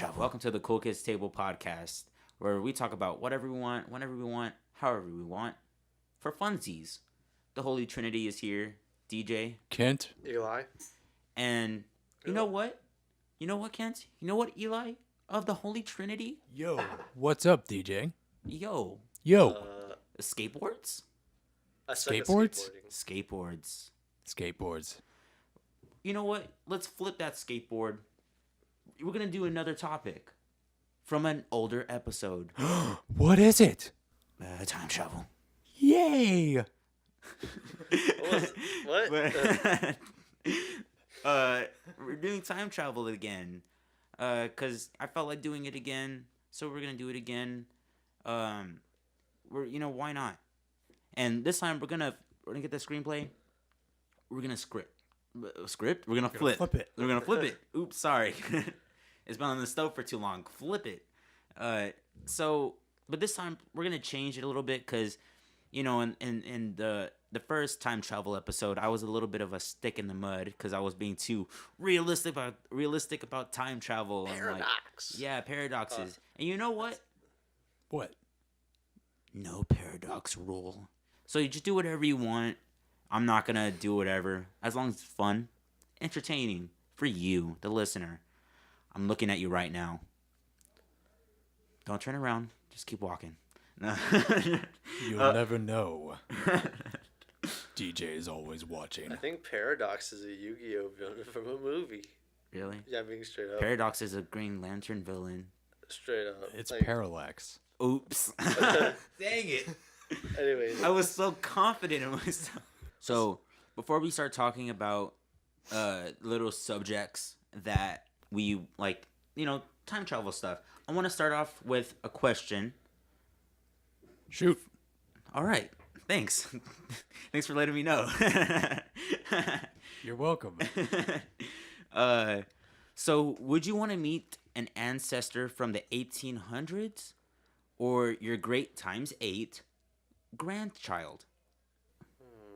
travel. Welcome to the Cool Kids Table podcast, where we talk about whatever we want, whenever we want, however we want, for funsies. The Holy Trinity is here. DJ, Kent, Eli, and you know what? You know what, Kent? You know what, Eli? Of the Holy Trinity? yo, what's up, DJ? Yo, skateboards? I suck at Skateboards? Skateboards. Skateboards. You know what? Let's flip that skateboard. We're gonna do another topic from an older episode. What is it? Time travel. Yay! What? We're doing time travel again. Cause I felt like doing it again, so we're gonna do it again. Why not? And this time we're gonna get the screenplay. We're gonna script. We're gonna flip. We're gonna flip it. Oops, sorry. It's been on the stove for too long. Flip it. But this time we're gonna change it a little bit, cause, in the first time travel episode, I was a little bit of a stick in the mud because I was being too realistic about time travel. Paradox. And paradoxes. And you know what? What? No paradox rule. So you just do whatever you want. I'm not gonna do whatever, as long as it's fun, entertaining for you, the listener. I'm looking at you right now. Don't turn around. Just keep walking. You'll never know. DJ is always watching. I think Paradox is a Yu-Gi-Oh villain from a movie. Really? Yeah, I'm being straight up. Paradox is a Green Lantern villain. Straight up. It's Parallax. Oops. Dang it. Anyways. I was so confident in myself. So, before we start talking about little subjects that we like, time travel stuff, I want to start off with a question. Shoot. All right. Thanks. Thanks for letting me know. You're welcome. So, would you want to meet an ancestor from the 1800s or your great times 8 grandchild?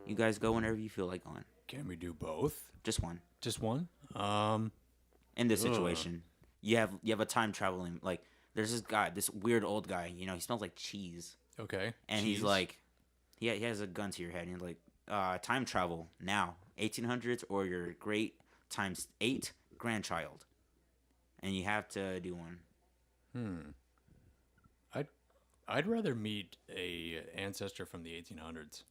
You guys go whenever you feel like going. Can we do both? Just one. Just one? In this situation, you have a time traveling, like, there's this guy, this weird old guy, he smells like cheese. Okay. And Cheese. he's like, he has a gun to your head, and he's like, time travel now, 1800s or your great times 8 grandchild. And you have to do one. I'd rather meet a ancestor from the 1800s.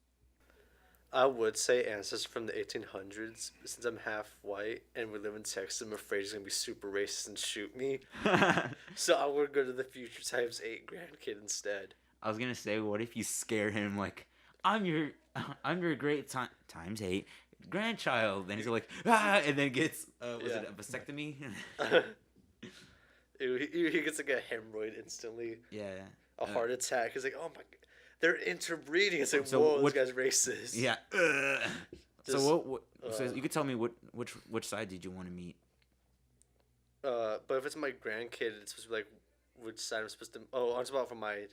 I would say ancestor from the 1800s, but since I'm half white and we live in Texas, I'm afraid he's going to be super racist and shoot me. So I would go to the future times 8 grandkid instead. I was going to say, what if you scare him like, I'm your great times 8 grandchild, and he's like, and then gets it a vasectomy? He gets like a hemorrhoid instantly. Yeah. A heart attack. He's like, oh my god, they're interbreeding. It's like, So whoa, what, this guy's racist. Yeah. So you could tell me which side did you want to meet? But if it's my grandkid, it's supposed to be like which side I'm supposed to. Oh, I'm supposed from my.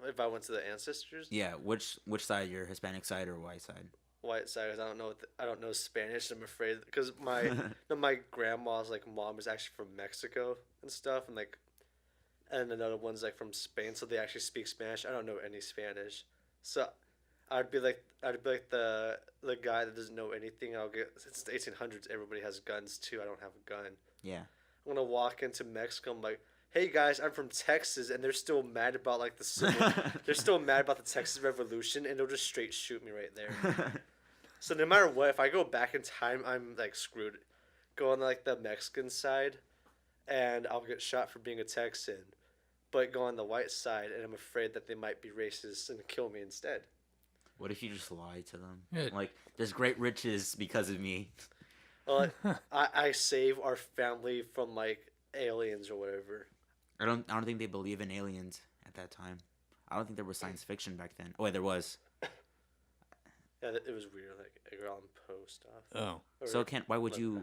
If I went to the ancestors. Yeah, which side? Your Hispanic side or white side? White side, because I don't know Spanish. I'm afraid because my grandma's mom is actually from Mexico and stuff, and another one's from Spain, so they actually speak Spanish. I don't know any Spanish, so I'd be like the guy that doesn't know anything. Since the 1800s, everybody has guns too. I don't have a gun. Yeah. I'm gonna walk into Mexico. I'm like, hey guys, I'm from Texas, and they're still mad about the civil. They're still mad about the Texas Revolution, and they'll just straight shoot me right there. So no matter what, if I go back in time, I'm screwed. Go on the Mexican side, and I'll get shot for being a Texan. But go on the white side, and I'm afraid that they might be racist and kill me instead. What if you just lie to them? Yeah. Like, there's great riches because of me. Well, I save our family from aliens or whatever. I don't think they believe in aliens at that time. I don't think there was science fiction back then. Oh wait, there was. Yeah, it was weird, Allan Poe stuff. Oh. So Kent, why would you?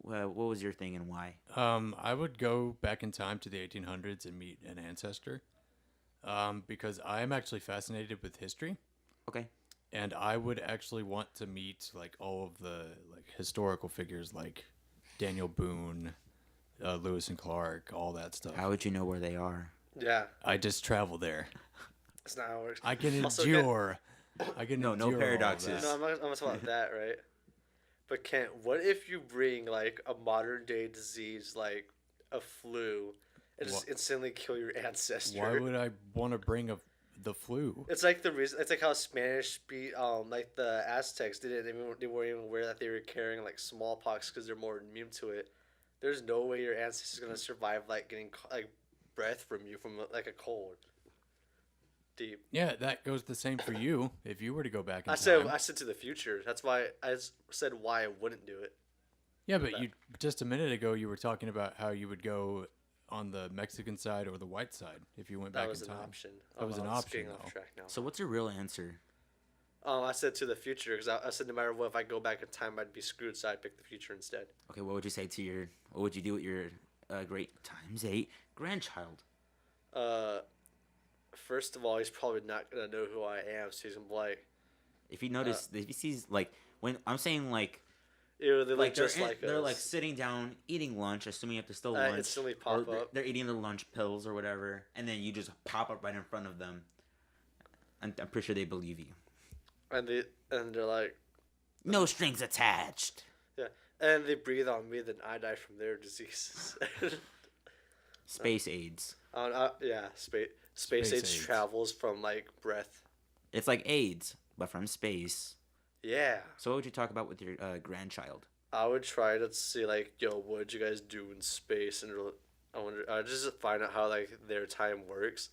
What was your thing and why? I would go back in time to the 1800s and meet an ancestor. Because I am actually fascinated with history. Okay. And I would actually want to meet all of the historical figures like Daniel Boone, Lewis and Clark, all that stuff. How would you know where they are? Yeah, I just travel there. that's not how it works. I can Also, endure. I can No endure all paradoxes. that. No, I'm not talking about that, right? But Kent, what if you bring like a modern day disease like a flu and just What? instantly kill your ancestor? Why would I want to bring the flu? It's like the reason. It's like how Spanish beat like the Aztecs did it. They weren't even aware that they were carrying like smallpox because they're more immune to it. There's no way your ancestors gonna survive like getting like breath from you from like a cold. Deep. Yeah, that goes the same for you if you were to go back in I time. said to the future. That's why said why I wouldn't do it. Yeah, but you just a minute ago you were talking about how you would go on the Mexican side or the white side if you went That back was in an time. option. That was an I'm just option, getting off though. track now. So what's your real answer? I said to the future because I said no matter what, if I go back in time, I'd be screwed. So I'd pick the future instead. Okay, what would you say to your? What would you do with your great times 8 grandchild? First of all, he's probably not gonna know who I am, so he's gonna be like, If you notice, if he sees like when I'm saying like ew, they look like just like they're us. like sitting down eating lunch, assuming if they're still lunch, instantly pop or up. they're eating their lunch pills or whatever, and then you just pop up right in front of them. I'm pretty sure they believe you. And they're like, No strings attached. yeah, and they breathe on me, then I die from their diseases. Space AIDS. Yeah, space Space age AIDS. travels from like breath. It's like AIDS, but from space. Yeah, So what would you talk about with your grandchild? I would try to see like, yo, what did you guys do in space? And I wonder, I just find out how like their time works.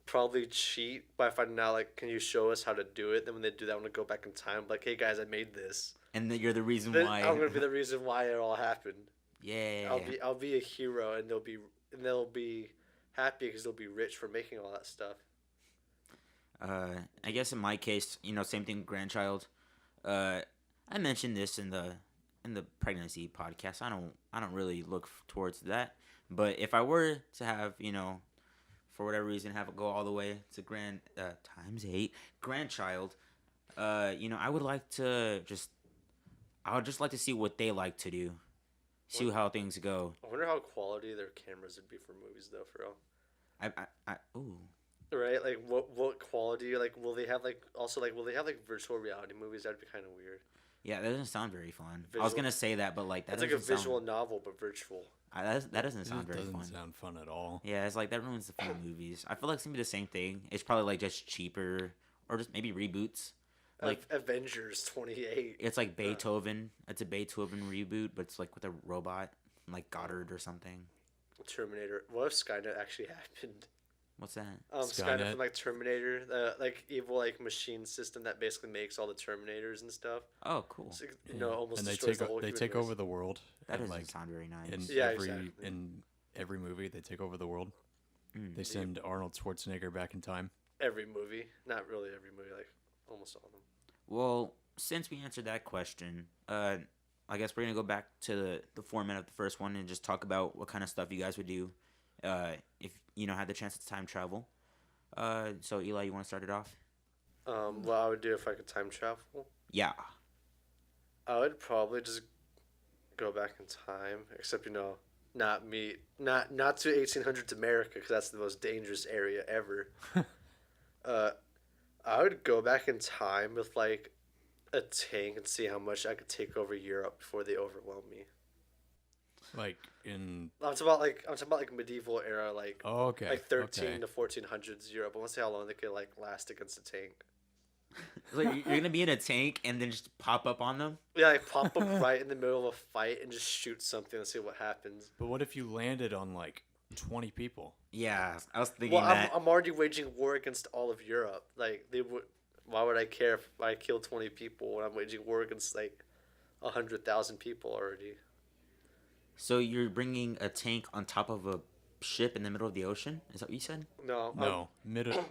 Probably cheat by finding out like, can you show us how to do it? Then when they do that, I'm gonna go back in time, like, hey guys, I made this. And then you're the reason Then why. I'm gonna be the reason why it all happened. Yeah. I'll be a hero, and they'll be happy because they'll be rich for making all that stuff. I guess in my case, same thing, grandchild. I mentioned this in the pregnancy podcast. I don't really look towards that. But if I were to have, for whatever reason, have it go all the way to times 8 grandchild, I would like to I would just like to see what they like to do, see how things go. I wonder how quality their cameras would be for movies, though, for real. Ooh. Right, like what quality? Like, will they have like virtual reality movies? That'd be kind of weird. Yeah, that doesn't sound very fun. I was Visual- gonna say that, but like that It's like a doesn't visual sound, novel, but virtual. that doesn't sound It very doesn't fun. sound fun at all. Yeah, it's like that ruins the fun of movies. I feel like it's gonna be the same thing. It's probably like just cheaper or just maybe reboots. Like Avengers 28. it's like Beethoven. It's a Beethoven reboot, but it's like with a robot, like Goddard or something. Terminator. What if Skynet actually happened? What's that? Skynet Skynet. from like Terminator, the like evil like machine system that basically makes all the Terminators and stuff. Oh, cool. So, Yeah. almost And they destroys take the whole they human take race. over the world. That and, doesn't like sound very nice. in Yeah, every exactly. in every movie they take over the world. Mm. They send Arnold Schwarzenegger back in time. Every movie, not really every movie, like almost all of them. Well, since we answered that question, I guess we're gonna go back to the format of the first one and just talk about what kind of stuff you guys would do, if had the chance to time travel. So Eli, you want to start it off? What I would do if I could time travel, Yeah. I would probably just go back in time, except not to 1800s America because that's the most dangerous area ever. I would go back in time with like a tank and see how much I could take over Europe before they overwhelm me. Like in I'm talking about like medieval era, like oh, okay. like 13 okay. to 1400s Europe. I want to see how long they could like last against a tank. Like you're gonna be in a tank and then just pop up on them. Yeah, like pop up right in the middle of a fight and just shoot something and see what happens. But what if you landed on like 20 people? Yeah, I was thinking Well, that. I'm already waging war against all of Europe. Like they would. Why would I care if I kill 20 people when I'm waging war against like 100,000 people already? So you're bringing a tank on top of a ship in the middle of the ocean? Is that what you said? No. No,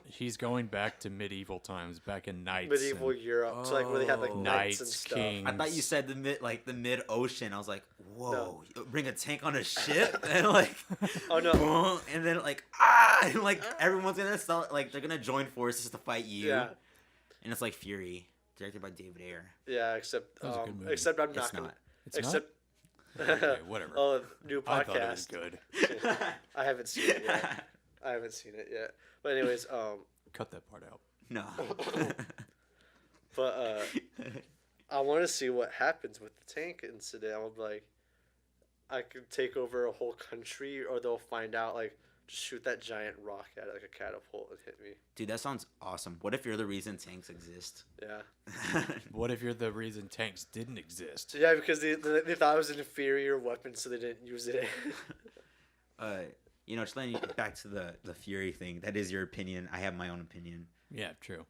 he's going back to medieval times, back in knights. Medieval and Europe, so like where they had like Oh. knights and Knights, stuff. kings. I thought you said the mid ocean. I was like, whoa, bring a tank on a ship and like, Oh, no. boom, and then like and like everyone's gonna start like they're gonna join forces to fight you. Yeah. And it's like Fury, directed by David Ayer. Yeah, except That was a good movie. except I'm It's not gonna. not. It's except Okay, whatever. Oh, new I thought it was podcast. good. I haven't seen it yet. But anyways, Cut that part out. No. but I want to see what happens with the tank incident. I'm like, I could take over a whole country, or they'll find out like just shoot that giant rock at it like a catapult and hit me. Dude, that sounds awesome. What if you're the reason tanks exist? Yeah. What if you're the reason tanks didn't exist? Yeah, because they thought it was an inferior weapon, so they didn't use it. Just letting you back to the Fury thing. That is your opinion. I have my own opinion. Yeah, true.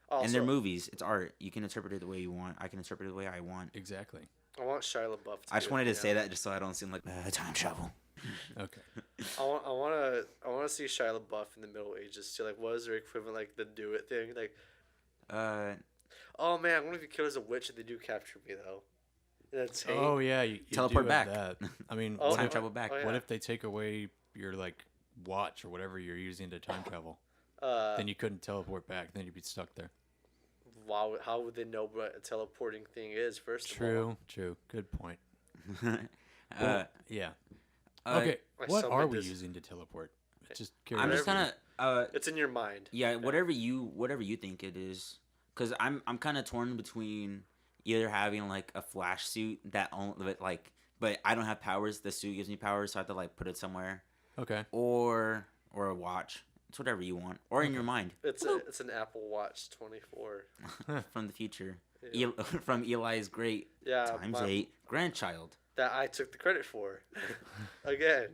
Also, And they're movies. It's art. You can interpret it the way you want. I can interpret it the way I want. Exactly. I want Shia LaBeouf. I just wanted to say that just so I don't seem like time travel. Okay. I want to see Shia LaBeouf in the Middle Ages too. Like, what is their equivalent, like the Do It thing? Like, oh man, what if you kill as a witch and they do capture me though? That's Oh yeah, you Teleport do have back. That. I mean, Oh, time what, travel back. oh, yeah. what if they take away your like watch or whatever you're using to time travel? Then Then you couldn't teleport back. Then you'd be stuck there. wow, how would they know what a teleporting thing is? First of all, True. Good point. Yeah. Okay. I What are summoned we this- using to teleport? Just I'm curious. just kind of it's in your mind. yeah, whatever you think it is, because I'm kind of torn between either having like a flash suit that only but I don't have powers. The suit gives me powers, so I have to like put it somewhere, Okay. or a watch. It's whatever you want, or in your mind. It's an Apple Watch 24. From the future. Yeah. From Eli's great Yeah, times my- 8 grandchild. that I took the credit for. Again,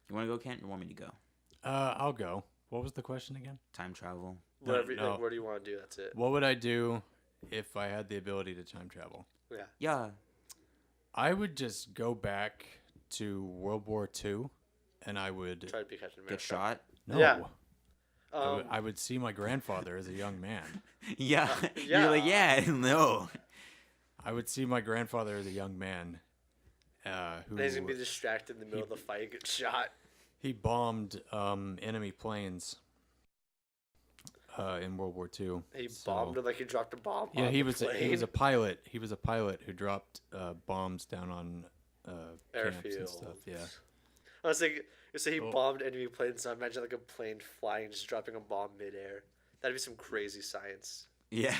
You want to go, Kent? Or want me to go? I'll go. What was the question again? Time travel. whatever. no. Like, what do you want to do? That's it. What would I do if I had the ability to time travel? Yeah. Yeah. I would just go back to World War II, and I would Try to be Captain America. Get shot. no. Yeah. I would see my grandfather as a young man. Yeah. yeah. You're like, yeah, no. I would see my grandfather as a young man, who And he's gonna be distracted in the middle of the fight, and get shot. he bombed enemy planes in World War II. He So- bombed him like he dropped a bomb. Yeah, on he the was plane. he was a pilot. He was a pilot who dropped bombs down on camps and airfield. stuff. Yeah. I was like, you say he Oh. bombed enemy planes. So I imagine like a plane flying, just dropping a bomb midair. That'd be some crazy science. Yeah.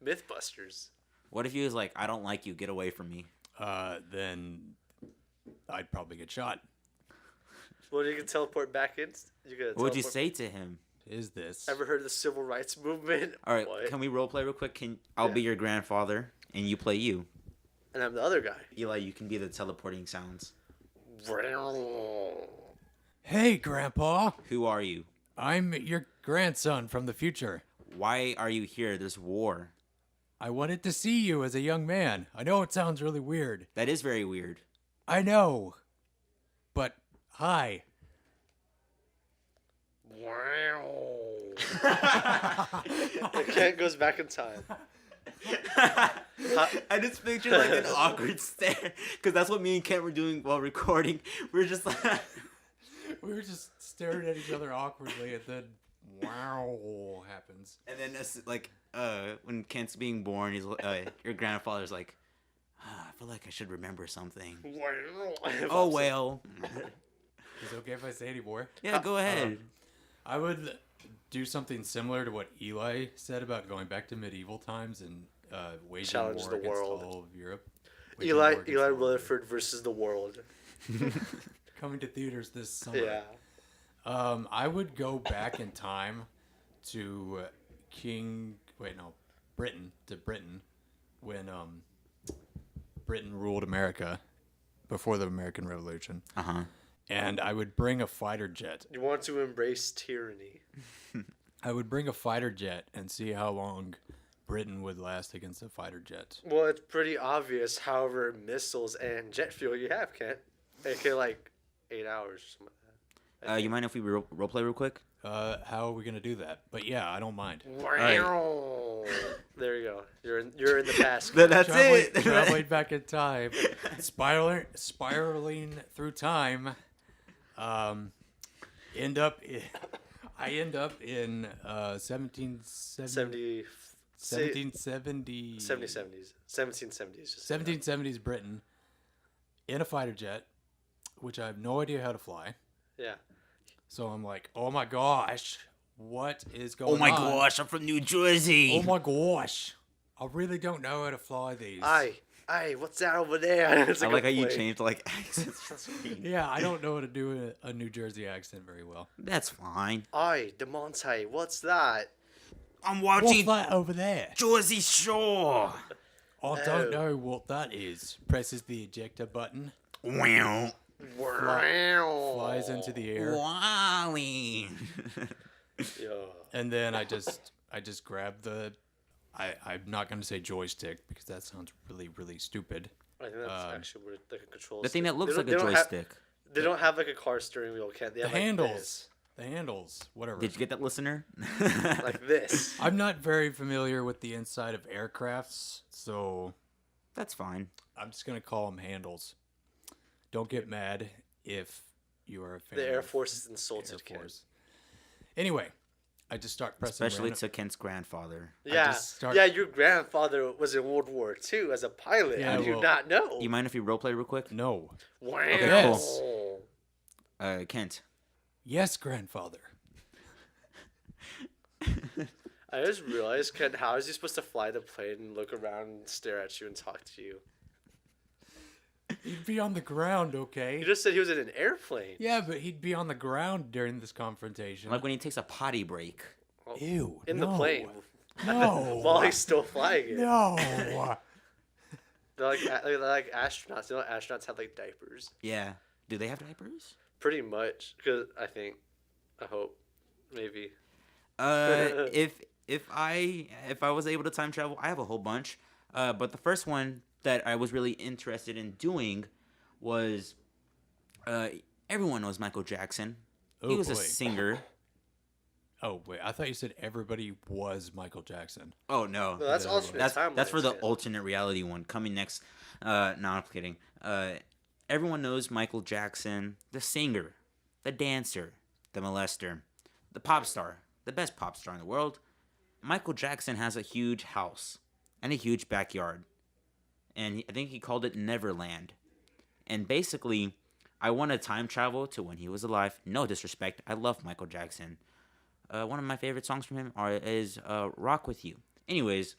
Mythbusters. What if he was like, I don't like you, get away from me? Then I'd probably get shot. Well, you can teleport back in. What would you say to him? Is this? Ever heard of the civil rights movement? All right, What? can we role play real quick? I'll Yeah. be your grandfather and you play you. And I'm the other guy. Eli, you can be the teleporting sounds. Hey, Grandpa. Who are you? I'm your grandson from the future. Why are you here? There's war. I wanted to see you as a young man. I know it sounds really weird. That is very weird. I know. But hi. The cat goes back in time. I just picture like an awkward stare because that's what me and Kent were doing while recording. We were just like, We were just staring at each other awkwardly, and then wow happens. and then it's like when Kent's being born, he's your grandfather's like, I feel like I should remember something. Oh well. Is it okay if I say any more? Yeah, go ahead. I would do something similar to what Eli said about going back to medieval times and waging Challenge war the against world. all of Europe. Waging war Eli against all of Europe. Rutherford versus the world. Coming to theaters this summer. Yeah. I would go back in time to Britain when Britain ruled America before the American Revolution. Uh-huh. And I would bring a fighter jet. You want to embrace tyranny. I would bring a fighter jet and see how long Britain would last against a fighter jet. Well, it's pretty obvious however missiles and jet fuel you have, Kent. It can like 8 hours or something like that. You mind if we role play real quick? How are we gonna do that? But yeah, I don't mind. There you go. You're in the past. That's Traveling, it. traveling back in time, spiraling through time. End up in 1770, 70, 1770, 70s. 1770s. 1770s Britain, in a fighter jet, which I have no idea how to fly. Yeah. So I'm like, oh my gosh, what is going Oh on? my gosh, I'm from New Jersey. Oh my gosh. I really don't know how to fly these. Aye, what's that over there? It's I like a how you plane. changed like accents. Yeah, I don't know how to do a New Jersey accent very well. That's fine. Aye, Dimantai, what's that? I'm What's watching that over there? Jersey Shore. I don't know what that is. Presses the ejector button, Wow. flies into the air, Wally. Yo. and then I just grab the. I'm not gonna say joystick because that sounds really really stupid. I think that's actually what like a control. The thing that stick. looks They like a don't- they don't have- joystick. They don't have like a car steering wheel, can't they? The Have, like, handles, the handles, whatever. Did you get that, listener? this. Like this. I'm not very familiar with the inside of aircrafts, so That's fine. I'm just gonna call them handles. Don't get mad if you are a fan. The Air of Force is insulted. Air Ken. Force. Anyway, I just start pressing. Especially random- to Kent's grandfather. Yeah, just start- yeah. Your grandfather was in World War II as a pilot. Yeah, I do well- not know. You mind if we roleplay real quick? No. Wow. Yes. Kent. Yes, grandfather. I just realized, Ken, how is he supposed to fly the plane and look around and stare at you and talk to you? He'd be on the ground, okay? You just said he was in an airplane. Yeah, but he'd be on the ground during this confrontation. Like when he takes a potty break. Ew. In the no. plane. No. While he's still flying it. No. They're like astronauts. You know, astronauts have like diapers. Yeah. Do they have diapers? Pretty much. Because I hope, maybe. If I was able to time travel, I have a whole bunch. But the first one that I was really interested in doing was everyone knows Michael Jackson. Oh, He was a boy. singer. Oh, wait. I thought you said everybody was Michael Jackson. Oh no. No, that's Yeah, alternate That's timelines, for the Ken. alternate reality one coming next. No, I'm kidding. Everyone knows Michael Jackson, the singer, the dancer, the molester, the pop star, the best pop star in the world. Michael Jackson has a huge house and a huge backyard, and I think he called it Neverland. And basically, I want to time travel to when he was alive. No disrespect, I love Michael Jackson. One of my favorite songs from him is "Rock with You." Anyways,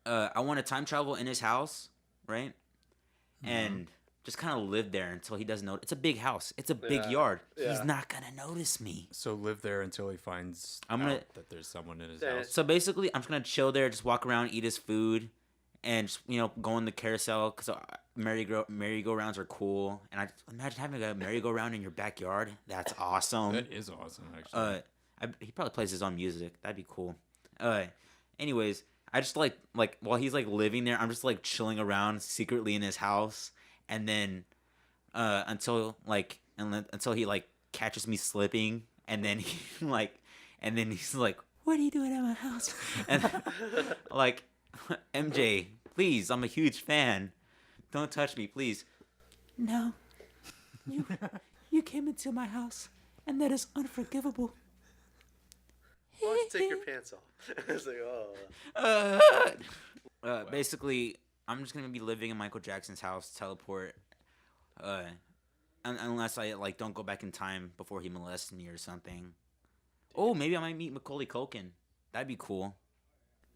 I want to time travel in his house, right? And just kind of live there until he doesn't know. It's a big house. It's a big Yeah, yard. yeah. He's not gonna notice me. So live there until he finds I'm gonna- out that there's someone in his Yeah. house. So basically, I'm just gonna chill there, just walk around, eat his food, and just, go in the carousel because merry-go-rounds are cool. And I just imagine having a merry-go-round in your backyard. That's awesome. That is awesome, actually. He probably plays his own music. That'd be cool. Anyways, I just like while he's like living there, I'm just like chilling around secretly in his house, and then until he like catches me slipping, and then he's like, "What are you doing at my house?" And like, MJ, please, I'm a huge fan. Don't touch me, please. No, you came into my house, and that is unforgivable. Why don't you take your pants off? It's like, oh. Basically, I'm just gonna be living in Michael Jackson's house, teleport, unless I like don't go back in time before he molests me or something. Oh, maybe I might meet Macaulay Culkin. That'd be cool.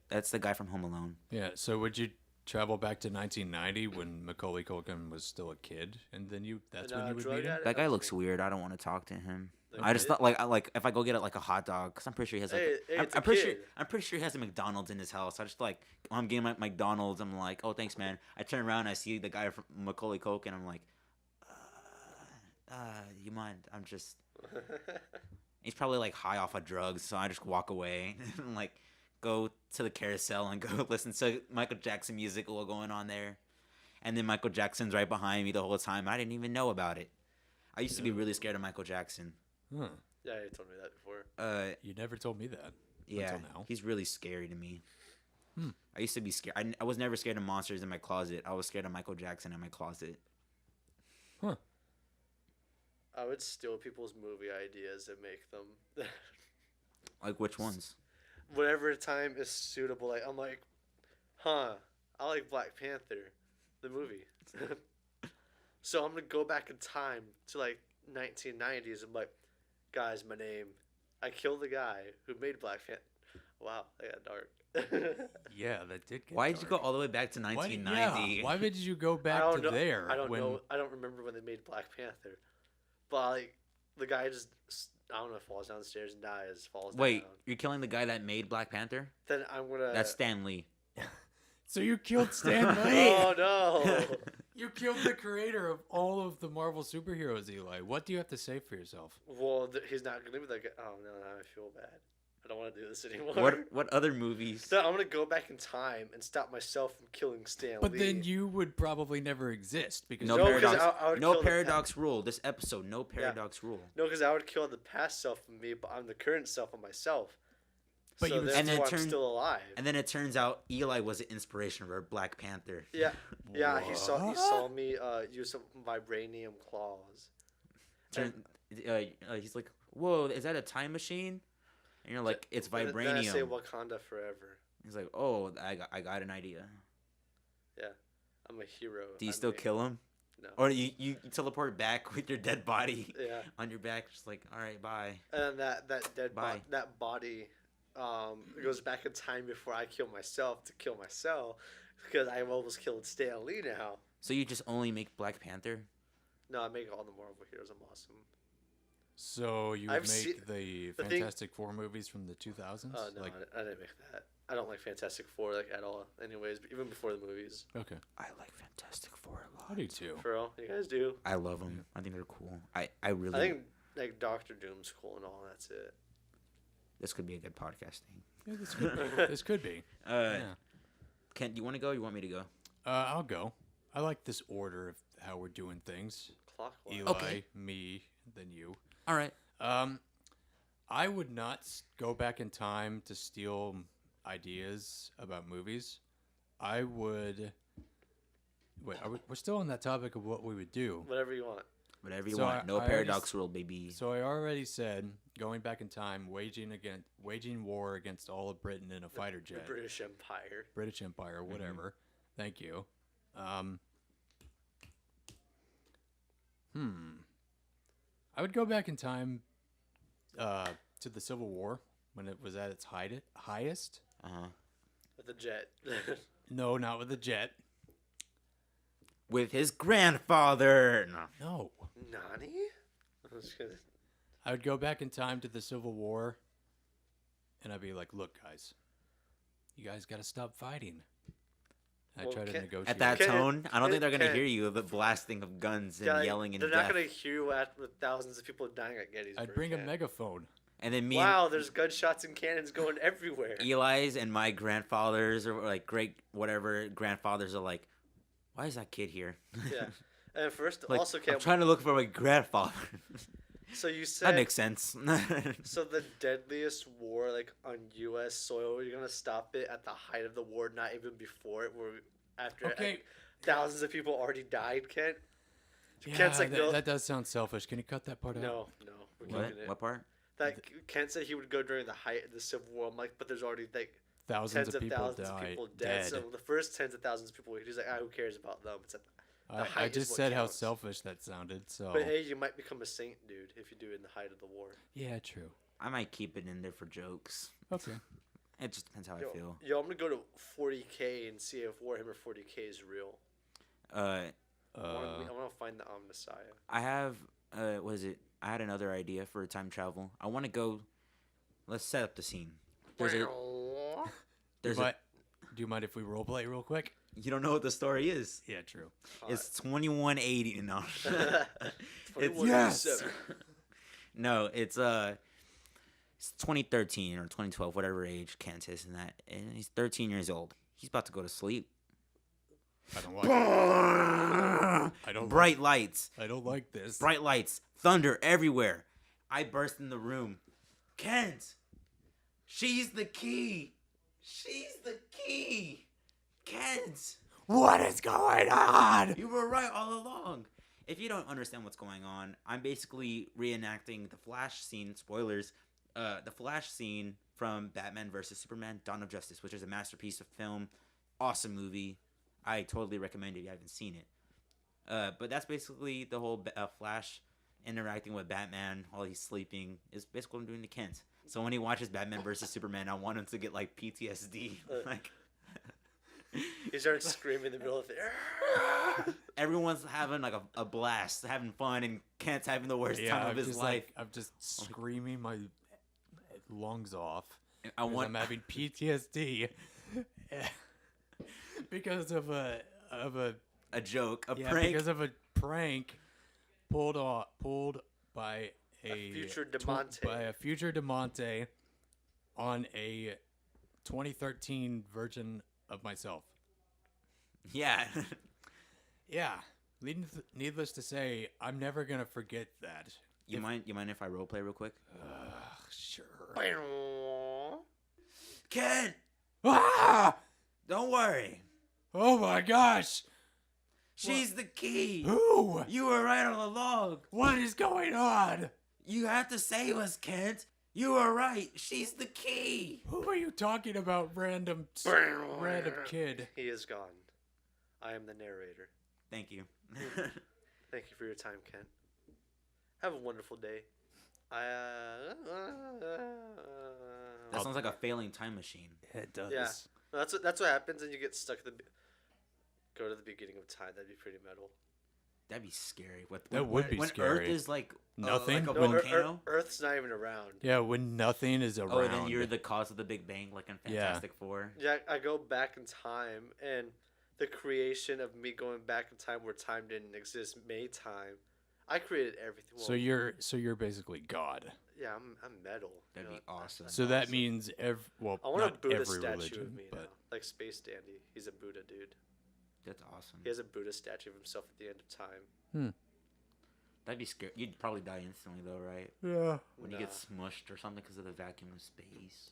That's the guy from Home Alone. Yeah, so would you travel back to 1990 when Macaulay Culkin was still a kid, and then that's when you would drug meet him? addict? That guy looks weird. I don't want to talk to him. Like I just kid? thought like if I go get like a hot dog, because I'm pretty sure he has like Hey, it's a I'm pretty kid. sure he has a McDonald's in his house. I just like when I'm getting my McDonald's, I'm like, oh thanks man. I turn around, I see the guy from Macaulay Culkin, I'm like, you mind? I'm just. He's probably like high off of drugs, so I just walk away and like go to the carousel and go listen to Michael Jackson music while going on there, and then Michael Jackson's right behind me the whole time. I didn't even know about it. I used to be really scared of Michael Jackson. Huh. Yeah, you told me that before. You never told me that. Yeah, Until now. he's really scary to me. I used to be scared. I was never scared of monsters in my closet. I was scared of Michael Jackson in my closet. Huh. I would steal people's movie ideas and make them. Like which ones? Whatever time is suitable. Like I'm like, I like Black Panther, the movie. So I'm gonna go back in time to like 1990s. I'm like, guys, my name. I killed the guy who made Black Panther. Wow, that got dark. Yeah, that did get Why did you go dark. all the way back to Why, 1990? yeah, why did you go I back don't to know. there? I don't when, know. I don't remember when they made Black Panther, but like the guy just I don't know falls down the stairs and dies. Falls Wait, down. you're killing the guy that made Black Panther? Then I'm gonna. That's Stan Lee. So you killed Stan Lee. Oh no! You killed the creator of all of the Marvel superheroes, Eli. What do you have to say for yourself? Well, he's not gonna be like. Oh no! Now I feel bad. I don't want to do this anymore. What other movies? So I'm gonna go back in time and stop myself from killing Stan But Lee. then you would probably never exist because No No, 'cause paradox. I would No kill the paradox rule. This episode, no paradox rule. No, because I would kill the past self of me, but I'm the current self of myself. But so you would- that's And then why it I'm turned- still alive. And then it turns out Eli was the inspiration for Black Panther. Yeah, yeah. He saw What? me use some vibranium claws. Turn, he's like, "Whoa, is that a time machine?" And you're like, "It's Then I say vibranium." Wakanda forever. He's like, "Oh, I got an idea." Yeah, I'm a hero. Do you still kill him? No. Or you teleport back with your dead body Yeah, on your back, just like, all right, bye. and that dead Bye. that body goes back in time before I kill myself to kill myself because I almost killed Stan Lee now. So you just only make Black Panther? No, I make all the Marvel heroes. I'm awesome. So you would I've make seen- the the thing- Fantastic Four movies from the 2000s? Oh no, Like, I didn't make that. I don't like Fantastic Four like at all. Anyways, but even before the movies. okay. I like Fantastic Four a I lot. do too. For real, you guys do. I love them. I think they're cool. I really. I think like Doctor Doom's cool and all. That's it. this could be a good podcasting. Yeah, this could be. Uh, Yeah. Kent, do you want to go? Or you want me to go? I'll go. I like this order of how we're doing things. Clockwise. Eli, Okay. me, then you. All right. I would not go back in time to steal ideas about movies. I would. Wait, we're still on that topic of what we would do. Whatever you want. Whatever you So want. No I already paradox rule, baby. So I already said going back in time, waging war against all of Britain in a fighter The jet, British Empire. British Empire, whatever. Thank you. I would go back in time to the Civil War when it was at its highest. Uh-huh. With the jet. No, not with the jet. With his grandfather. No. No. Nani? I was gonna- I would go back in time to the Civil War, and I'd be like, "Look, guys, you guys got to stop fighting." I Well, try to Ken- negotiate. At that Ken- tone, I don't think they're going to Ken- hear you, the blasting of guns and Yeah, like, yelling and they're death. not gonna hear you with thousands of people dying at Gettysburg. I'd bring a Ken. megaphone. And then me Wow, there's gunshots and cannons going everywhere. and Eli's and my grandfathers or like great whatever grandfathers are like, why is that kid here? Yeah. And first, Like, also, I'm Ken, trying to look for my grandfather. so you That said makes sense. so the deadliest war, like on U.S. soil, you're gonna stop it at the height of the war, not even before it, where after Okay. like, thousands of people already died. Kent. Yeah, Kent's like, no, that does sound selfish. Can you cut that part out? no, we're what? keeping it. What part? That Kent said he would go during the height of the Civil War. I'm like, but there's already like Thousands tens of of people thousands of died. people dead. Dead. So the first tens of thousands of people, he's like, who cares about them? It's at the I height is just what said how counts. selfish that sounded. So But hey, you might become a saint, dude, if you do it in the height of the war. yeah, true. I might keep it in there for jokes. Okay. It just depends how I feel. Yo, I'm gonna go to 40K and see if Warhammer 40K is real. I want to find the Messiah. I have what is it? I had another idea for time travel. I want to go. Let's set up the scene. There's a. There's a. But do you mind if we roleplay real quick? You don't know what the story is. Yeah, true. It's 2180. No. It's 2187. No, it's 2013 or 2012, whatever age Kent is in that, and he's 13 years old. He's about to go to sleep. I don't like. I don't. Bright lights, I don't like this. bright lights, thunder everywhere. I burst in the room. Kent, she's the key. She's the key. Kent, What is going on? you were right all along. If you don't understand what's going on, I'm basically reenacting the Flash scene. Spoilers. The Flash scene from Batman vs Superman: Dawn of Justice, which is a masterpiece of film, awesome movie. I totally recommend it if you haven't seen it. But that's basically the whole Flash interacting with Batman while he's sleeping is basically what I'm doing to Kent. So when he watches Batman versus Superman, I want him to get like PTSD. Like He starts screaming in the middle of it. everyone's having like a blast, having fun, and Kent's having the worst time of his life. I'm just screaming my lungs off. I want. I'm having PTSD because of a joke, a yeah, prank. because of a prank pulled by A future Dimantai. by a future Dimantai on a 2013 version of myself. Yeah. Yeah. Needless to say, I'm never gonna forget that. You mind if I roleplay real quick? Sure. Ken, Ah! don't worry. Oh my gosh! She's the key. Who? You were right all along. What is going on? You have to save us, Kent. You were right. She's the key. Who are you talking about, random kid? He is gone. I am the narrator. Thank you. Thank you for your time, Ken. Have a wonderful day. That sounds like a failing time machine. It does. Yeah. That's what happens, and you get stuck at go to the beginning of time. That'd be pretty metal. That'd be scary. That would be when scary. Earth is like Nothing? like a No, volcano. Earth's not even around. Yeah, when nothing is around. Oh, then you're the cause of the Big Bang, like in Yeah. Fantastic Four. Yeah, I go back in time, and the creation of me going back in time where time didn't exist made time. I created everything. So you're basically God. Yeah, I'm metal. That'd be awesome. So that means I want a not Buddha every statue religion, of me now, but like Space Dandy. He's a Buddha dude. That's awesome. He has a Buddha statue of himself at the end of time. That'd be scary. You'd probably die instantly, though, right? yeah. When you get smushed or something because of the vacuum of space.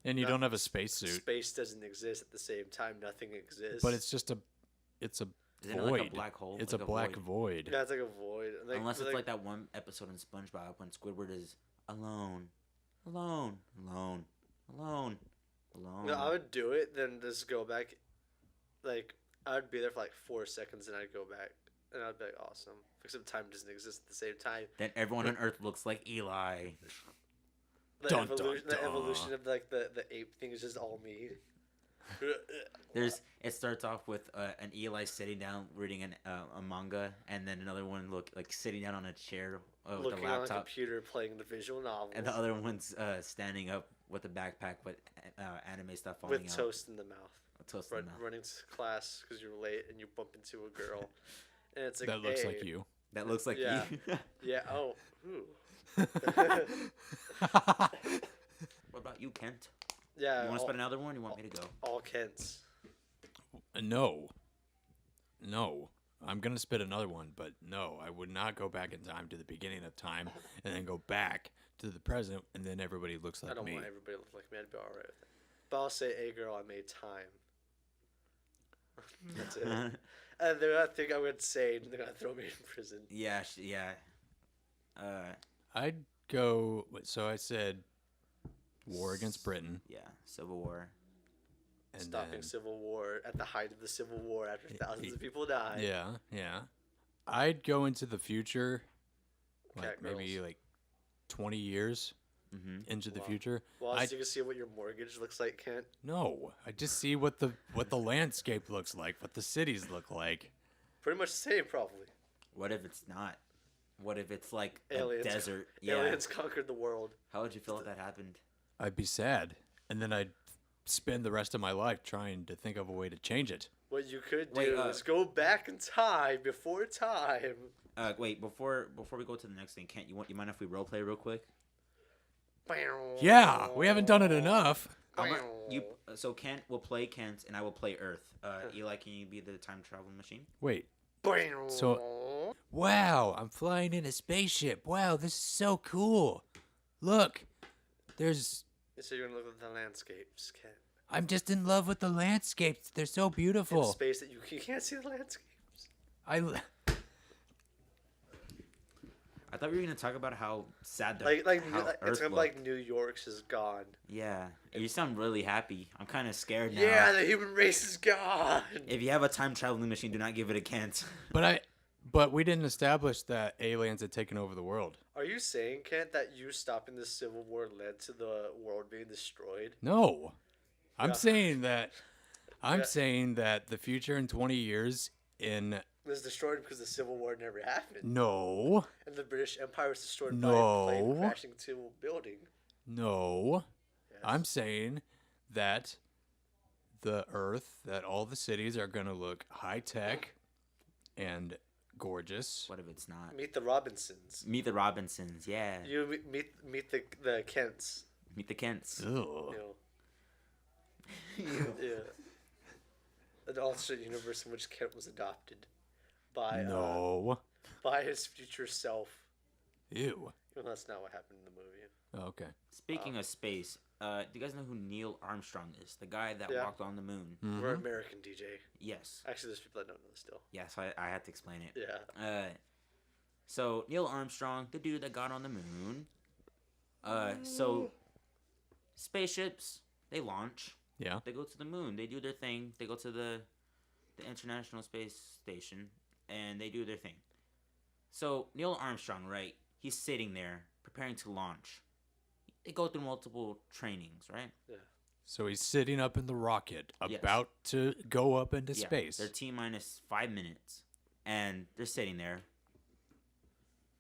And you No. don't have a spacesuit, Space doesn't exist at the same time. Nothing exists. but it's just a Isn't void. it like a black hole? It's Like a black void. yeah, it's like a void. Unless it's like that one episode in SpongeBob when Squidward is alone, alone, alone, alone, alone. No, I would do it, then just go back. Like I would be there for like 4 seconds, and I'd go back, and I'd be like, awesome. Except time doesn't exist at the same time. Then everyone on Earth looks like Eli. The Dun, dun, evolution, dun. the evolution of like the ape thing is just all me. It starts off with an Eli sitting down reading a manga, and then another one like sitting down on a chair with a looking on a laptop, computer playing the visual novel and the other one's standing up with a backpack with anime stuff falling with out. toast in the mouth. Toast in the mouth. Running to class because you're late and you bump into a girl, and it's like That looks hey, like you. That looks like Yeah. you. Yeah. Oh. Ooh. What about you, Kent? Yeah. You want to all, spend another one? Or you want me to go? all Kents. No. I'm gonna spit another one, but no, I would not go back in time to the beginning of time and then go back to the present, and then everybody looks like I don't me. want everybody to look like me. I'd be all right with it. But I'll say, "Hey, girl, I made time." That's it. And they're not think I would say they're gonna throw me in prison. Yeah, yeah. I'd go. So I said, war against Britain, Yeah, Civil War. and Stopping then, Civil War at the height of the Civil War after thousands of people died. yeah. I'd go into the future, like Cat maybe girls. like 20 years Mm-hmm. into the Wow. future. Well, I so you can see what your mortgage looks like, Kent. no, I just see what the landscape looks like, what the cities look like. Pretty much the same, probably. What if it's not? What if it's like Aliens. a desert? Yeah. Aliens conquered the world. How would you feel if that happened? I'd be sad, and then I'd spend the rest of my life trying to think of a way to change it. What you could do Wait, is go back in time, before time. Wait, before we go to the next thing, Kent, you mind if we role play real quick? Yeah, we haven't done it enough. So Kent will play Kent, and I will play Earth. Eli, can you be the time traveling machine? Wait, So- wow, I'm flying in a spaceship. Wow, this is so cool. Look, there's. So you're gonna look at the landscapes, Kent. I'm just in love with the landscapes. They're so In beautiful. space that you can't see the landscapes. I thought we were gonna talk about how sad the how It's Earth kind of looked. like New York's is gone. Yeah, you sound really happy. I'm kind of scared now. Yeah, the human race is gone. If you have a time traveling machine, do not give it a Kent. But But we didn't establish that aliens had taken over the world. Are you saying, Kent, that you stopping the Civil War led to the world being destroyed? No. I'm Yeah. saying that Yeah. saying that the future in 20 years in It was destroyed because the Civil War never happened. no, And the British Empire was destroyed by a No. plane crashing into a building. no. Yes. I'm saying that the earth, that all the cities are going to look high tech and gorgeous. What if it's not? Meet the Robinsons. Meet the Robinsons. Yeah. You meet the Kents. Meet the Kents. Ugh. You know. Yeah. An alternate universe in which Kent was adopted by No. by his future self. Ew. Well, that's not what happened in the movie. Okay. Speaking of space, do you guys know who Neil Armstrong is? The guy that Yeah. walked on the moon. We're American, DJ. Yes. Actually, there's people that don't know this still. Yes, I had to explain it. Yeah. So Neil Armstrong, the dude that got on the moon. So spaceships, they launch. Yeah. They go to the moon. They do their thing. They go to the International Space Station, and they do their thing. So Neil Armstrong, right? He's sitting there preparing to launch. They go through multiple trainings, right? So he's sitting up in the rocket, Yes. about to go up into Yeah, space. They're T-minus 5 minutes, and they're sitting there.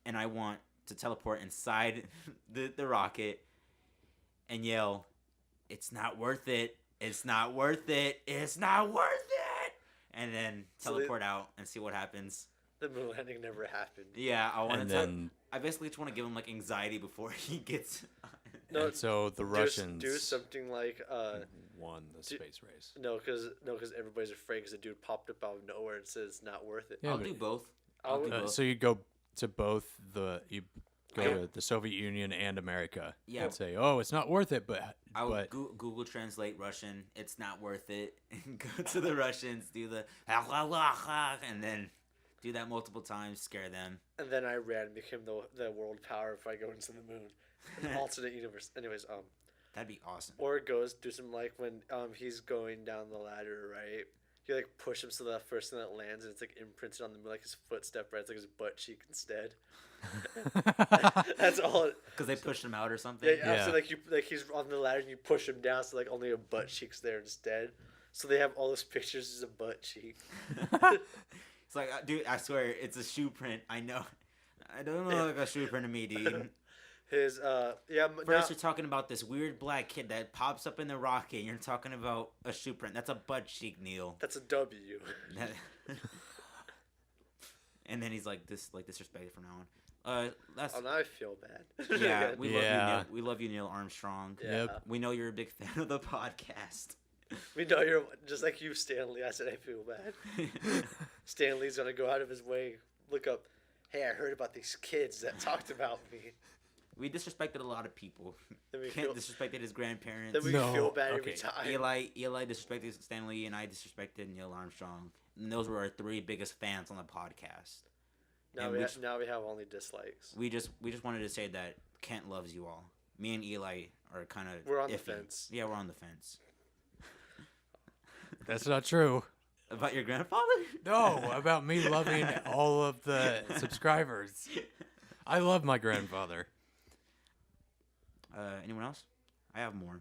And I want to teleport inside the rocket and yell, "It's not worth it! It's not worth it! It's not worth it!" And then So teleport out and see what happens. The moon landing never happened. Yeah, I want and to. then I basically just want to give him like anxiety before he gets. No, and so the Russians do something like won the space race. no, because everybody's afraid because the dude popped up out of nowhere and says it's not worth it. Yeah, I'll but- do both. I I'll do would- both. So you go to both you go Yeah. to the Soviet Union and America Yeah. and say, "Oh, it's not worth it," I would but Google Translate Russian. It's not worth it. And go to the Russians, do the and then do that multiple times, scare them. And then Iran became the world power if I go into the moon. An alternate universe. Anyways, That'd be awesome. or it goes do some like when he's going down the ladder, right? You like push him so the first thing that lands and it's like imprinted on the moon, like his footstep, right? It's like his butt cheek instead. That's all. Because they pushed him out or something. Yeah, Yeah. So like he's on the ladder and you push him down, so like only a butt cheek's there instead. So they have all those pictures as a butt cheek. It's like, dude, I swear, it's a shoe print. I know. I don't look like a shoe print to me, dude. His First, you're talking about this weird black kid that pops up in the rocket. And you're talking about a shoe print. That's a butt cheek, Neil. that's a W. And then he's like disrespected from now on. That's Oh, now I feel bad. yeah. We love you, Yeah. Neil. We love you, Neil Armstrong. Yeah. Yep. We know you're a big fan of the podcast. We know you're just like you, Stanley. I said I feel bad. Stanley's gonna go out of his way, look up. Hey, I heard about these kids that talked about me. We disrespected a lot of people. Then we Kent feel, disrespected his grandparents. then we No, feel bad every okay. time. Eli disrespected Stanley, and I disrespected Neil Armstrong. And those were our three biggest fans on the podcast. Now and we we now we have only dislikes. We just wanted to say that Kent loves you all. Me and Eli are kind of We're on the iffy. fence. Yeah, we're on the fence. that's not true. About your grandfather? No, about me loving all of the subscribers. I love my grandfather. Anyone else? I have more.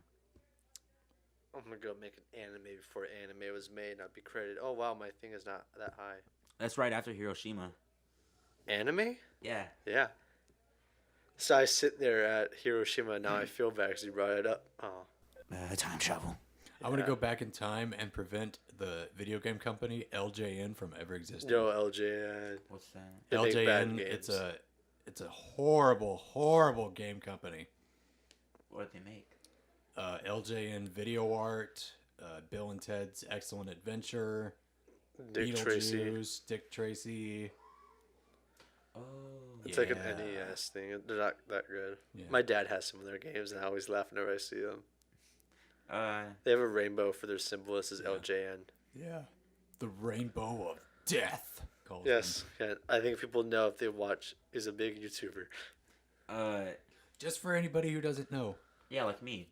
I'm gonna go make an anime before anime was made. Not be credited. Oh wow, my thing is not that high. That's right after Hiroshima. Anime? Yeah. Yeah. So I sit there at Hiroshima. Now I feel bad because you brought it up. Oh. Time travel. I want to go back in time and prevent the video game company LJN from ever existing. Yo, LJN. What's that? They make bad LJN, games. it's a horrible game company. What did they make? LJN Video Art, Bill and Ted's Excellent Adventure, Dick Tracy. Beetlejuice, Dick Tracy. Oh. It's like an Yeah. NES thing. They're not that good. Yeah. My dad has some of their games, and I always laugh whenever I see them. Uh, They have a rainbow for their symbol. This is LJN. Yeah. The Rainbow of Death. calls Yes, yeah, I think people know if they watch. He's a big YouTuber. uh, them. Just for anybody who doesn't know. yeah, like me.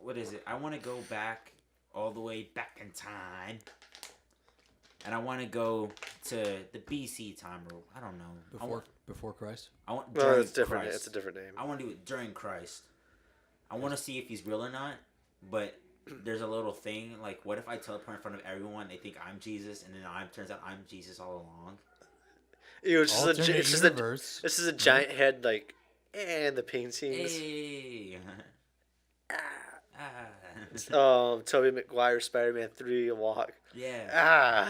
What is it? I want to go back all the way back in time. and I want to go to the BC time, or I don't know. Before Christ. I want Well, during it's different. Christ. It's a different name. I want to do it during Christ. I want to see if he's real or not, but there's a little thing, like, what if I teleport in front of everyone, they think I'm Jesus, and then turns out I'm Jesus all along? Ew, it's universe. This is a giant head, like, and the paintings. Hey. Tobey Maguire, Spider-Man 3, walk. Yeah.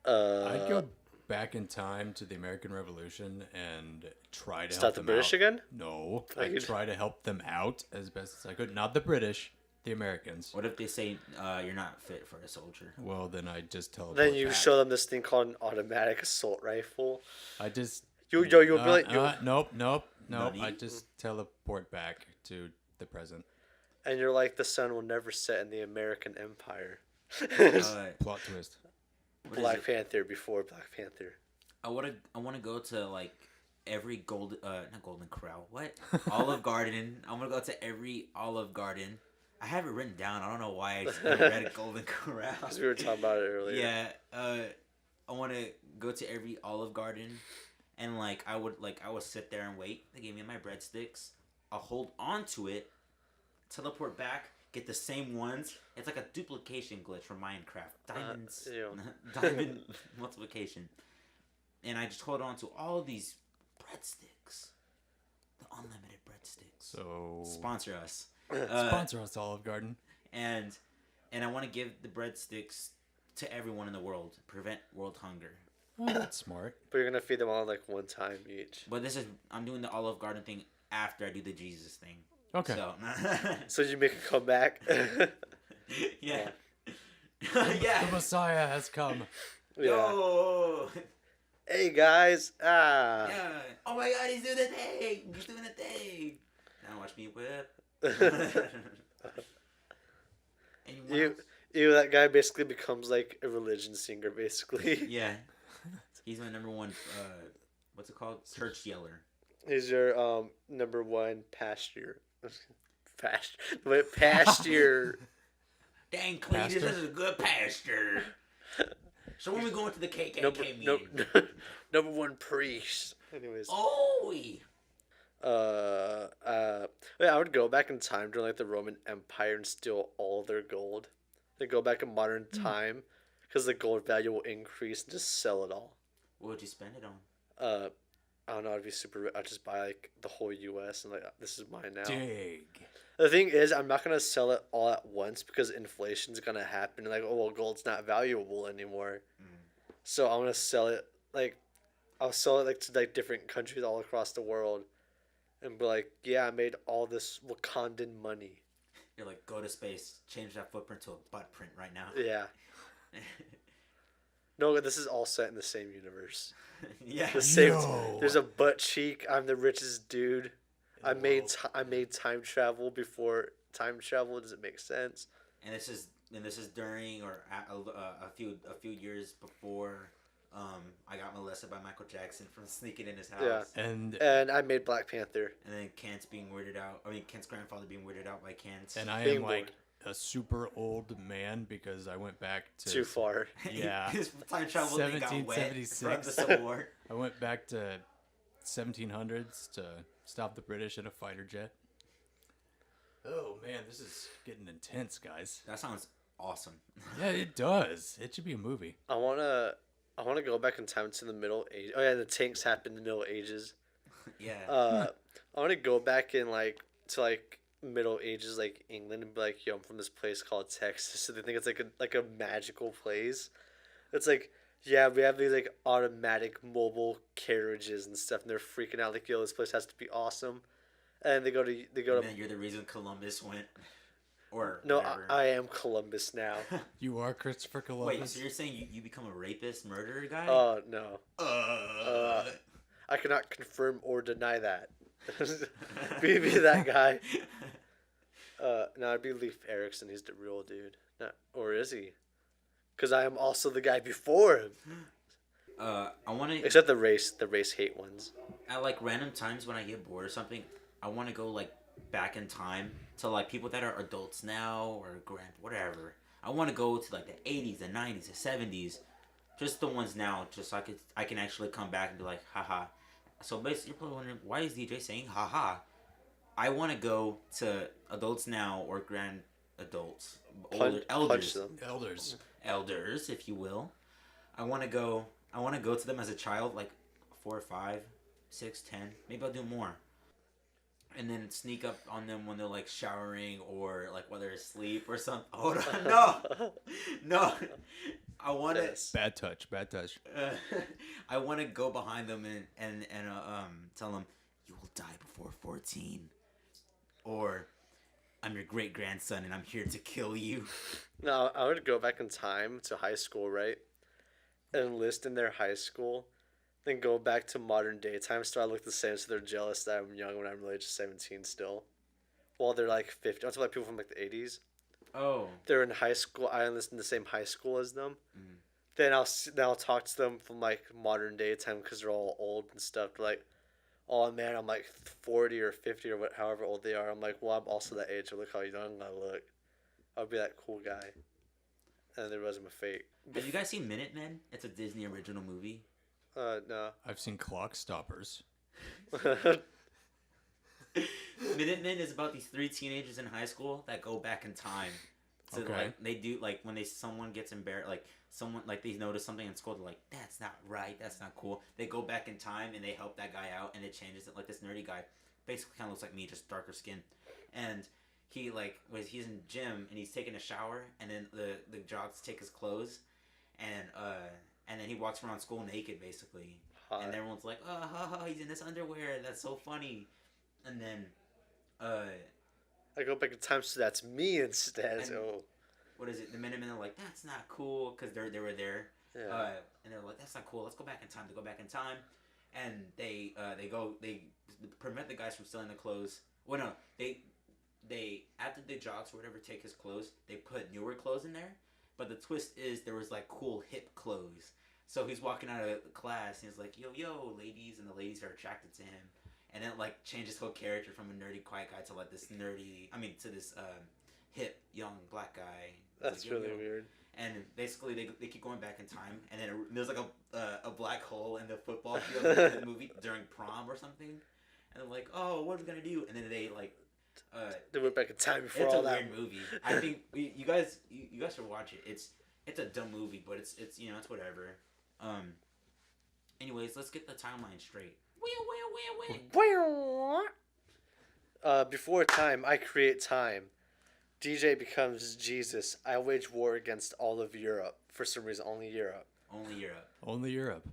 I'd go back in time to the American Revolution and try to Stop help the them British out. again? No, I'd try to help them out as best as I could. Not the British, the Americans. What if they say you're not fit for a soldier? Well, then I just teleport Then you back. show them this thing called an automatic assault rifle. I just... You'll be like... Nope. Nutty? I just teleport back to the present. And you're like, the sun will never set in the American Empire. Plot twist. Black Panther before Black Panther. I wanna go to like every not Golden Corral. What? Olive Garden. I wanna go to every Olive Garden. I have it written down. I don't know why I just never read a Golden Corral. Because we were talking about it earlier. Yeah. I wanna go to every Olive Garden, and like I would sit there and wait. They gave me my breadsticks. I'll hold on to it, teleport back, get the same ones. It's like a duplication glitch from Minecraft. Diamonds. Diamond multiplication. And I just hold on to all of these breadsticks. The unlimited breadsticks. So... Sponsor us. Sponsor us, Olive Garden. And I want to give the breadsticks to everyone in the world. Prevent world hunger. Oh, that's smart. But you're going to feed them all like one time each. But I'm doing the Olive Garden thing after I do the Jesus thing. Okay. So, So you make a comeback? yeah. The Messiah has come. Yeah. Yo! Hey guys. Yeah. Oh my god, he's doing the thing! He's doing the thing! Now watch me whip. That guy basically becomes like a religion singer, basically. Yeah. He's my number one, what's it called? Church yeller. He's your number one pasture. Pasture. Dang, Cletus, this is a good pasture. So when we going to the KKK meeting? Number one priest. Anyways. Oh! Yeah, I would go back in time during like the Roman Empire and steal all their gold. Then go back in modern time because the gold value will increase and just sell it all. What would you spend it on? I don't know. I'd be super rich. I'd just buy like the whole U.S. and like this is mine now. Dig. The thing is, I'm not gonna sell it all at once because inflation's gonna happen. Like, oh well, gold's not valuable anymore. So I'm gonna sell it like, I'll sell it like to like different countries all across the world, and be like, yeah, I made all this Wakandan money. You're like, go to space, change that footprint to a butt print right now. Yeah. No, this is all set in the same universe. Yeah. The same. Yo. There's a butt cheek. I'm the richest dude. I made time travel before time travel. Does it make sense? And this is during or a few years before I got molested by Michael Jackson from sneaking in his house. Yeah. And I made Black Panther. And then Kent's being weirded out. I mean, Kent's grandfather being weirded out by Kent. I Being am like bored. a super old man because I went back to... Too far. Yeah. His time travel thing got wet from the 1776. Civil War. I went back to 1700s to stop the British in a fighter jet. Oh man, this is getting intense, guys. That sounds awesome. Yeah, it does. It should be a movie. I wanna go back in time to the Middle Ages. Oh yeah, the tanks happened in the Middle Ages. Yeah. I want to go back in to Middle Ages, like England, and be like, yo, I'm from this place called Texas. So they think it's like a magical place. It's like, yeah, we have these like automatic mobile carriages and stuff, and they're freaking out like, yo, this place has to be awesome. And they go to And then you're the reason Columbus went. Or no, whatever. I am Columbus now. You are Christopher Columbus. Wait, so you're saying you become a rapist, murderer guy? Oh no. I cannot confirm or deny that. be that guy. No, I'd be Leif Erikson. He's the real dude. Or is he? Because I am also the guy before him. I want to. Except the race hate ones. At like random times when I get bored or something, I want to go like back in time to like people that are adults now or whatever. I want to go to like the 80s, the 90s, the 70s, just the ones now, just so I can actually come back and be like, haha. So basically, you're probably wondering, why is DJ saying haha? I want to go to adults now or grand adults, older Punch elders, them. elders, if you will. I want to go. I want to go to them as a child, like 4 or 5, 6, 10. Maybe I'll do more. And then sneak up on them when they're like showering or like while they're asleep or something. Hold on, no. I want to. Yes. Bad touch. I want to go behind them and tell them you will die before 14, or I'm your great grandson and I'm here to kill you. No, I would go back in time to high school, right? Enlist in their high school, then go back to modern day time so I look the same, so they're jealous that I'm young when I'm really just 17 still. While they're like 50. I'm talking about people from like the 80s. Oh. They're in high school. I enlist in the same high school as them. Then I'll talk to them from like modern day time because they're all old and stuff. They're like, oh man, I'm like 40 or 50 or however old they are. I'm like, well, I'm also that age. So look how young I look. I'll be that cool guy. And there wasn't a fake. Have you guys seen Minutemen? It's a Disney original movie. No. I've seen Clock Stoppers. Minutemen is about these 3 teenagers in high school that go back in time. So Okay. like they do like when someone gets embarrassed, like someone like they notice something in school, they're like, that's not right, that's not cool. They go back in time and they help that guy out, and it changes it. Like this nerdy guy, basically kind of looks like me, just darker skin, and he like he's in gym and he's taking a shower, and then the jocks take his clothes, and then he walks around school naked basically, and everyone's like, oh, ha, ha, he's in this underwear, that's so funny, and then I go back in time, so that's me instead. So what is it? The Minutemen are like, that's not cool, because they were there. Yeah. And they're like, that's not cool. Let's go back in time. They go back in time, and they prevent the guys from stealing the clothes. Well, no, they after the jocks or whatever take his clothes, they put newer clothes in there. But the twist is there was like cool hip clothes. So he's walking out of class and he's like, yo, ladies, and the ladies are attracted to him. And then like change his whole character from a nerdy quiet guy to like this to this hip young black guy. That's like, really weird. And basically they keep going back in time, and then there's like a black hole in the football field in the movie during prom or something. And they're like, oh, what are we gonna do? And then they like They went back in time before it's all a that. weird movie. I think you guys should watch it. It's a dumb movie, but it's it's whatever. Anyways, let's get the timeline straight. Before time, I create time. DJ becomes Jesus. I wage war against all of Europe. For some reason, only Europe. Only Europe.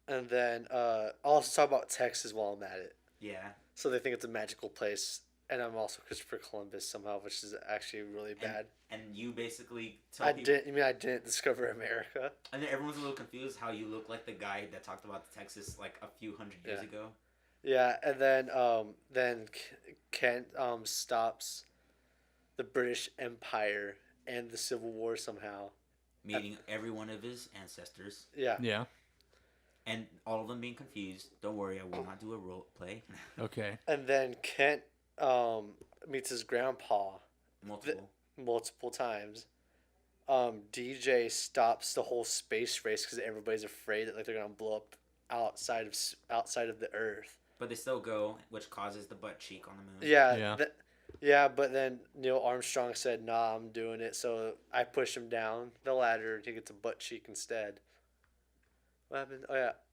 And then I'll also talk about Texas while I'm at it. Yeah. So they think it's a magical place. And I'm also Christopher Columbus somehow, which is actually really bad. And you basically tell people... You mean I didn't discover America? And then everyone's a little confused how you look like the guy that talked about Texas like a few hundred years ago. Yeah, and then Kent stops the British Empire and the Civil War somehow. Meeting every one of his ancestors. Yeah. Yeah. And all of them being confused. Don't worry, I will not do a role play. Okay. And then Kent meets his grandpa multiple times. DJ stops the whole space race because everybody's afraid that like they're gonna blow up outside of the Earth. But they still go, which causes the butt cheek on the moon. Yeah. Yeah. But then Neil Armstrong said, "Nah, I'm doing it." So I push him down the ladder, and he gets a butt cheek instead. What happened?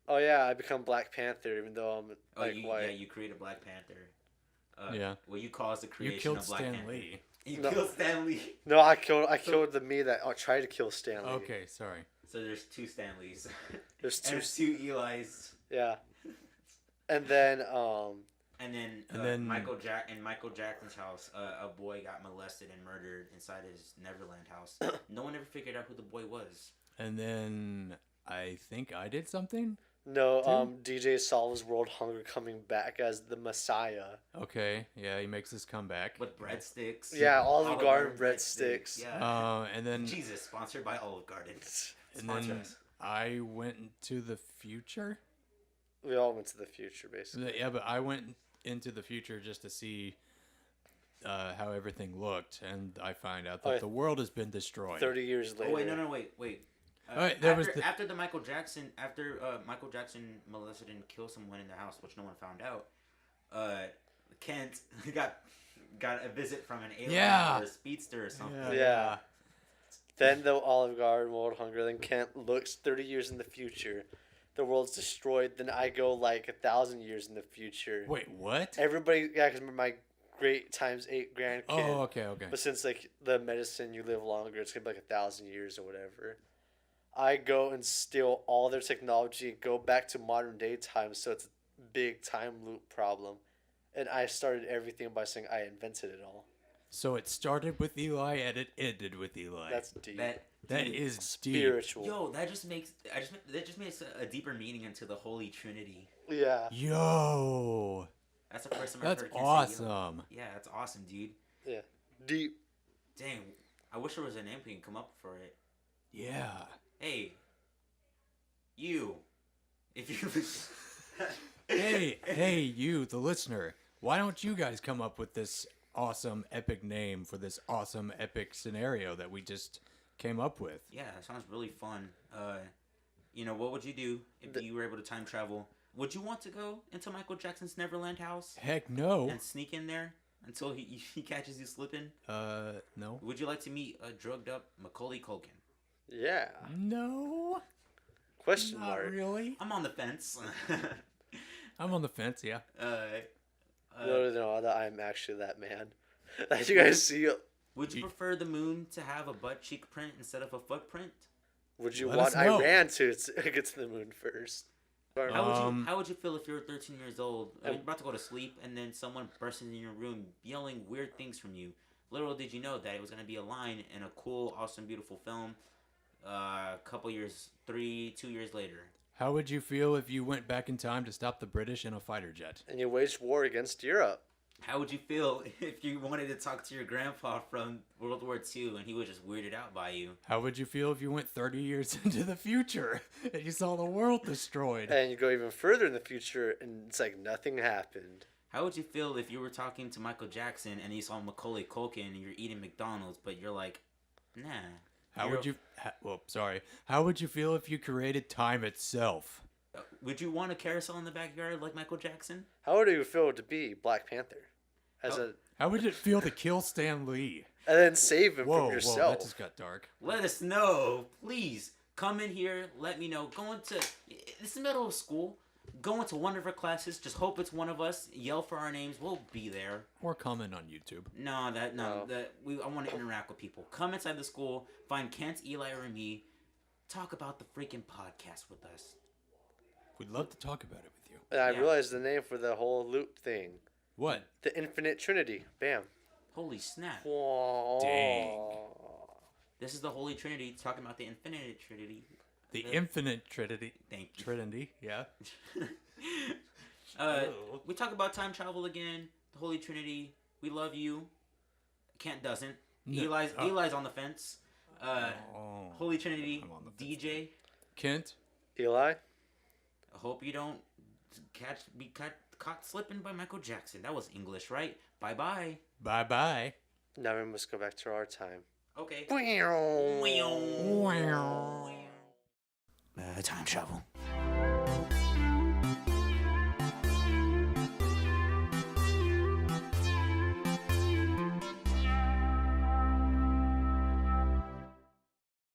Oh yeah. I become Black Panther, even though I'm white. Yeah, you create a Black Panther. Yeah. Well, you caused the creation You killed of Black Stan Panther. Lee. You killed Stan Lee. No, I killed the me that tried to kill Stan Lee. Okay, sorry. So there's 2 Stanleys. There's and there's 2 Elis. Yeah. And then Michael Jackson's house, a boy got molested and murdered inside his Neverland house. No one ever figured out who the boy was. And then I think I did something. No, DJ solves world hunger coming back as the Messiah. Okay, yeah, he makes his comeback with breadsticks. Yeah, Olive Garden breadsticks. Yeah. And then Jesus, sponsored by Olive Garden. And then I went into the future. We all went to the future, basically. Yeah, but I went into the future just to see how everything looked, and I find out Oh, that yeah. the world has been destroyed. 30 years later. Oh wait, no, wait. Alright, there after, was the- after Michael Jackson, Michael Jackson molested and killed someone in their house, which no one found out. Kent got a visit from an alien Yeah. or a speedster or something. Yeah. Then the Olive Garden, World Hunger. Then Kent looks 30 years in the future. The world's destroyed. Then I go like 1,000 years in the future. Wait, what? Everybody, yeah, because my great times 8 grandkid. Oh, okay. But since like the medicine, you live longer, it's gonna be like 1,000 years or whatever. I go and steal all their technology and go back to modern day times, so it's a big time loop problem. And I started everything by saying I invented it all. So it started with Eli and it ended with Eli. That's deep. That dude, is deep. Spiritual. Yo, that just makes a deeper meaning into the Holy Trinity. Yeah. Yo, That's the first time that's I've heard Kent say yo. awesome. Yeah, that's awesome, dude. Yeah. Deep. Dang, I wish there was a name we can come up for it. Yeah. Hey, you, if you. Hey, you, the listener. Why don't you guys come up with this awesome, epic name for this awesome, epic scenario that we just came up with? Yeah, that sounds really fun. What would you do if you were able to time travel? Would you want to go into Michael Jackson's Neverland house Heck no. and sneak in there until he catches you slipping? No. Would you like to meet a drugged up Macaulay Culkin? Yeah. No. Question Not mark. really. I'm on the fence. I'm on the fence, yeah. No, that I'm actually that man. As you guys see, Would you prefer the moon to have a butt cheek print instead of a footprint? would you Let want us know. Iran to get to the moon first? How would you feel if you were 13 years old, you're about to go to sleep, and then someone bursts in your room yelling weird things from you? Little did you know that it was going to be a line in a cool, awesome, beautiful film. A couple years, 2 years later. How would you feel if you went back in time to stop the British in a fighter jet? And you waged war against Europe. How would you feel if you wanted to talk to your grandpa from World War II and he was just weirded out by you? How would you feel if you went 30 years into the future and you saw the world destroyed? And you go even further in the future, and it's like nothing happened. How would you feel if you were talking to Michael Jackson and you saw Macaulay Culkin and you're eating McDonald's, but you're like, nah. How would you... How would you feel if you created time itself? Would you want a carousel in the backyard like Michael Jackson? How would you feel to be Black Panther? How would it feel to kill Stan Lee? And then save him Whoa, from yourself. that just got dark. Let us know, please. Come in here. Let me know. It's the middle of school. Go into one of our classes. Just hope it's one of us. Yell for our names. We'll be there. Or comment on YouTube. I want to interact with people. Come inside the school. Find Kent, Eli, or me. Talk about the freaking podcast with us. We'd love to talk about it with you. And I Yeah. realized the name for the whole loop thing. What? The Infinite Trinity. Bam. Holy snap! Dang. This is the Holy Trinity talking about the Infinite Trinity. The Infinite Trinity. Thank you. Trinity, yeah. We talk about time travel again. The Holy Trinity. We love you. Kent doesn't. No. Eli's on the fence. Oh. Holy Trinity. I'm on the fence. DJ. Kent? Eli? I hope you don't be caught slipping by Michael Jackson. That was English, right? Bye bye. Bye-bye. Now we must go back to our time. Okay. Wow. Time travel.